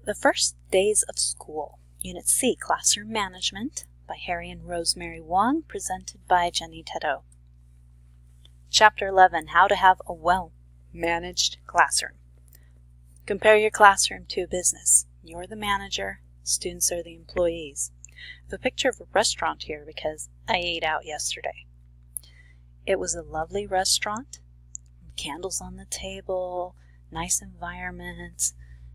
The First Days of School, Unit C, Classroom Management, by Harry and Rosemary Wong, presented by Jenny Teddow. Chapter 11, How to Have a Well-Managed Classroom. Compare your classroom to a business. You're the manager, students are the employees. I have a picture of a restaurant here because I ate out yesterday. It was a lovely restaurant, candles on the table, nice environment,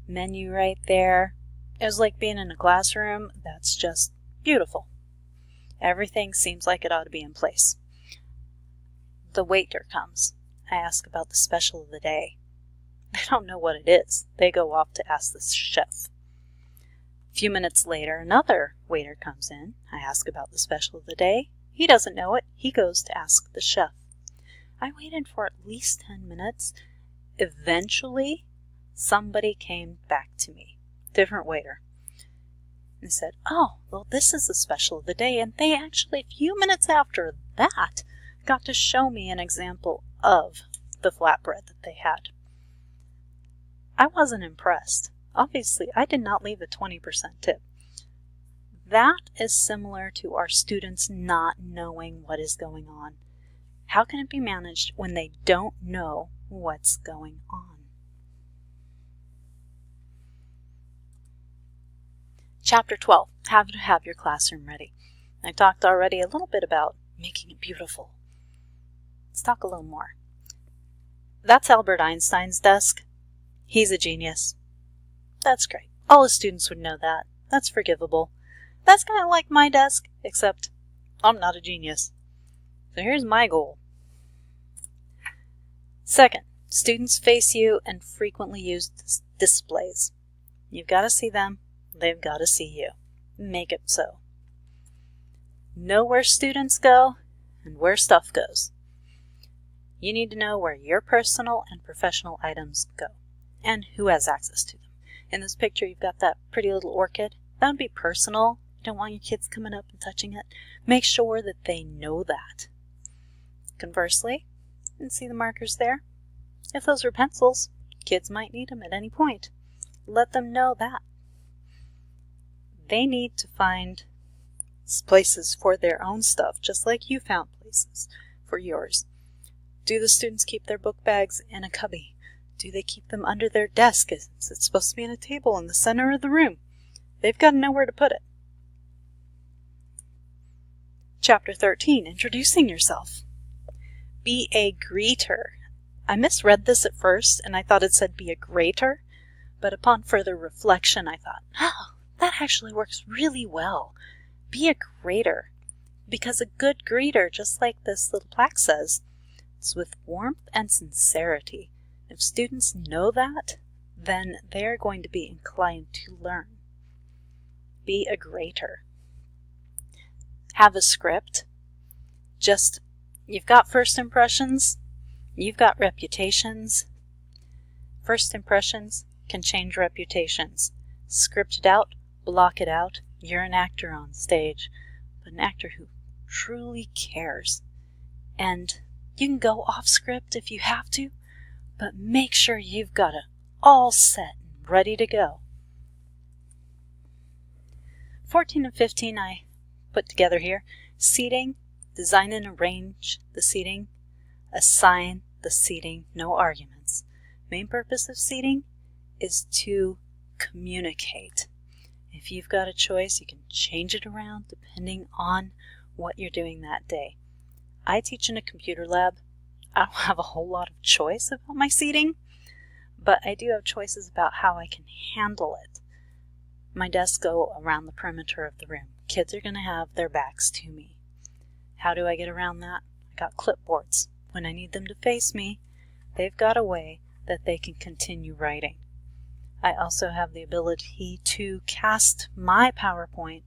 menu right there. It was like being in a classroom that's just beautiful. Everything seems like it ought to be in place. The waiter comes. I ask about the special of the day. They don't know what it is. They go off to ask the chef. A few minutes later, another waiter comes in. I ask about the special of the day. He doesn't know it. He goes to ask the chef. I waited for at least 10 minutes. Eventually, somebody came back to me. Different waiter. And said, "Oh, well, this is the special of the day." And they actually, a few minutes after that, got to show me an example of the flatbread that they had. I wasn't impressed. Obviously, I did not leave a 20% tip. That is similar to our students not knowing what is going on. How can it be managed when they don't know what's going on? Chapter 12, How to Have Your Classroom Ready. I talked already a little bit about making it beautiful. Let's talk a little more. That's Albert Einstein's desk. He's a genius. That's great. All the students would know that. That's forgivable. That's kind of like my desk, except I'm not a genius. So here's my goal. Second, students face you and frequently use displays. You've got to see them. They've got to see you. Make it so. Know where students go and where stuff goes. You need to know where your personal and professional items go and who has access to them. In this picture, you've got that pretty little orchid. That would be personal. You don't want your kids coming up and touching it. Make sure that they know that. Conversely, you can see the markers there. If those were pencils, kids might need them at any point. Let them know that. They need to find places for their own stuff, just like you found places for yours. Do the students keep their book bags in a cubby? Do they keep them under their desk? Is it supposed to be on a table in the center of the room? They've got to know where to put it. Chapter 13, Introducing Yourself. Be a greeter. I misread this at first, and I thought it said be a greater, but upon further reflection, I thought, oh, that actually works really well. Be a greeter, because a good greeter, just like this little plaque says, is with warmth and sincerity. If students know that, then they're going to be inclined to learn. Be a greeter. Have a script. You've got first impressions, you've got reputations. First impressions can change reputations. Script it out, block it out. You're an actor on stage, but an actor who truly cares. And you can go off script if you have to, but make sure you've got it all set and ready to go. 14 and 15 I put together here. Seating, design and arrange the seating, assign the seating, no arguments. Main purpose of seating is to communicate. If you've got a choice, you can change it around depending on what you're doing that day. I teach in a computer lab. I don't have a whole lot of choice about my seating, but I do have choices about how I can handle it. My desks go around the perimeter of the room. Kids are going to have their backs to me. How do I get around that? I got clipboards. When I need them to face me, they've got a way that they can continue writing. I also have the ability to cast my PowerPoint,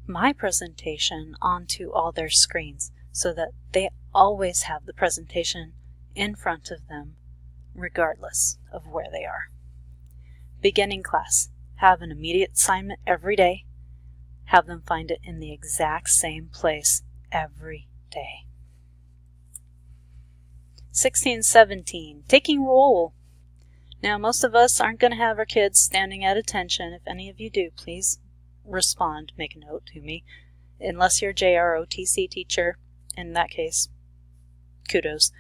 my presentation, onto all their screens so that they always have the presentation in front of them regardless of where they are. Beginning class. Have an immediate assignment every day. Have them find it in the exact same place every day. 16, 17. Taking roll. Now, most of us aren't going to have our kids standing at attention. If any of you do, please respond, make a note to me. Unless you're a JROTC teacher, in that case, kudos.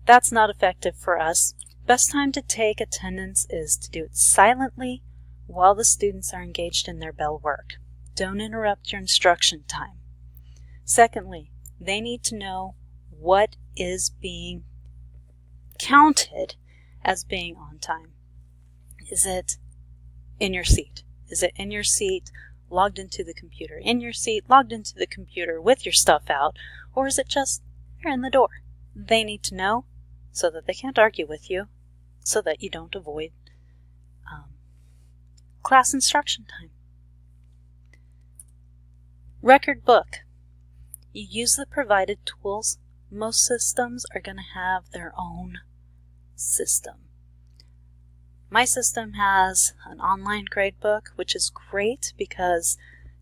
That's not effective for us. Best time to take attendance is to do it silently while the students are engaged in their bell work. Don't interrupt your instruction time. Secondly, they need to know what is being counted as being on time. Is it in your seat? Is it in your seat, logged into the computer? In your seat, logged into the computer with your stuff out? Or is it just, you're in the door? They need to know so that they can't argue with you, so that you don't avoid class instruction time. Record book. You use the provided tools. Most systems are going to have their own system. My system has an online gradebook, which is great because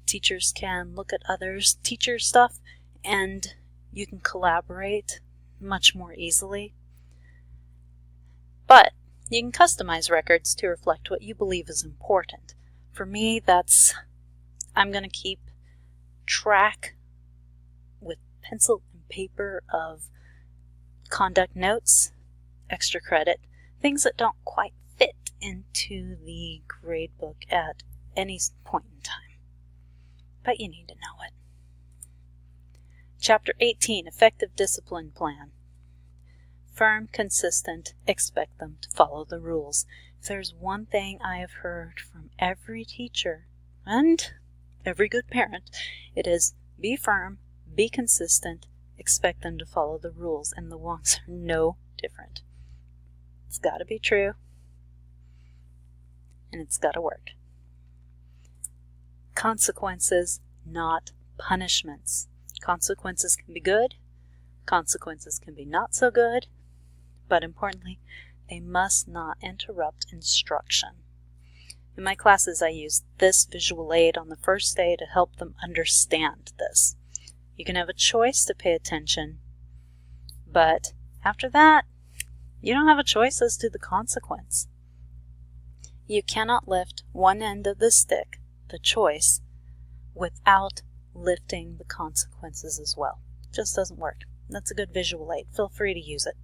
teachers can look at others' teacher stuff and you can collaborate much more easily. But you can customize records to reflect what you believe is important. For me, I'm going to keep track with pencil and paper of conduct notes, extra credit, things that don't quite fit into the gradebook at any point in time. But you need to know it. Chapter 18, Effective Discipline Plan. Firm, consistent, expect them to follow the rules. If there's one thing I have heard from every teacher and every good parent, it is be firm, be consistent, expect them to follow the rules, and the Wongs are no different. It's got to be true, and it's got to work. Consequences, not punishments. Consequences can be good, consequences can be not so good, but importantly, they must not interrupt instruction. In my classes, I use this visual aid on the first day to help them understand this. You can have a choice to pay attention, but after that, you don't have a choice as to the consequence. You cannot lift one end of the stick, the choice, without lifting the consequences as well. It just doesn't work. That's a good visual aid. Feel free to use it.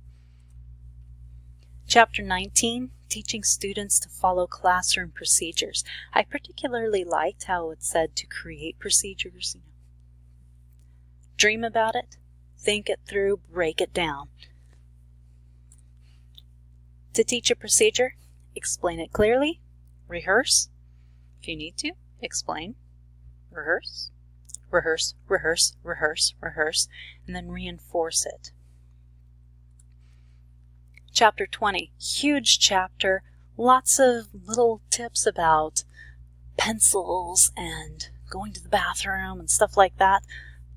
Chapter 19, Teaching Students to Follow Classroom Procedures. I particularly liked how it said to create procedures. Dream about it, think it through, break it down. To teach a procedure, explain it clearly, rehearse. If you need to, explain, rehearse, rehearse, rehearse, rehearse, rehearse, and then reinforce it. Chapter 20, huge chapter, lots of little tips about pencils and going to the bathroom and stuff like that.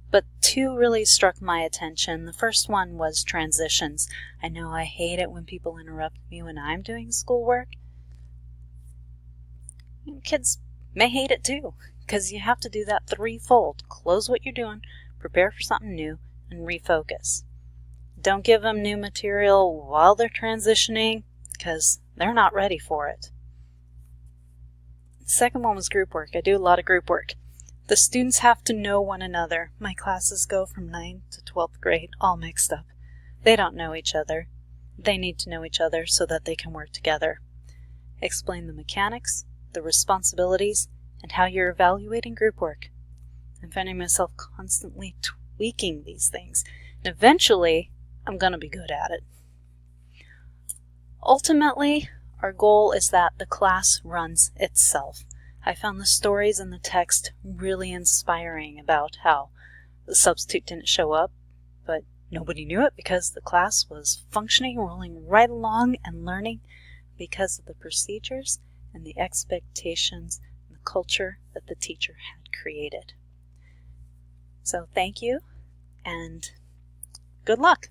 But two really struck my attention. The first one was transitions. I know I hate it when people interrupt me when I'm doing schoolwork. Kids may hate it too, because you have to do that threefold. Close what you're doing, prepare for something new, and refocus. Don't give them new material while they're transitioning, because they're not ready for it. The second one was group work. I do a lot of group work. The students have to know one another. My classes go from 9th to 12th grade, all mixed up. They don't know each other. They need to know each other so that they can work together. Explain the mechanics, the responsibilities, and how you're evaluating group work. I'm finding myself constantly tweaking these things, and eventually I'm going to be good at it. Ultimately, our goal is that the class runs itself. I found the stories in the text really inspiring about how the substitute didn't show up, but nobody knew it because the class was functioning, rolling right along and learning because of the procedures and the expectations and the culture that the teacher had created. So thank you and good luck.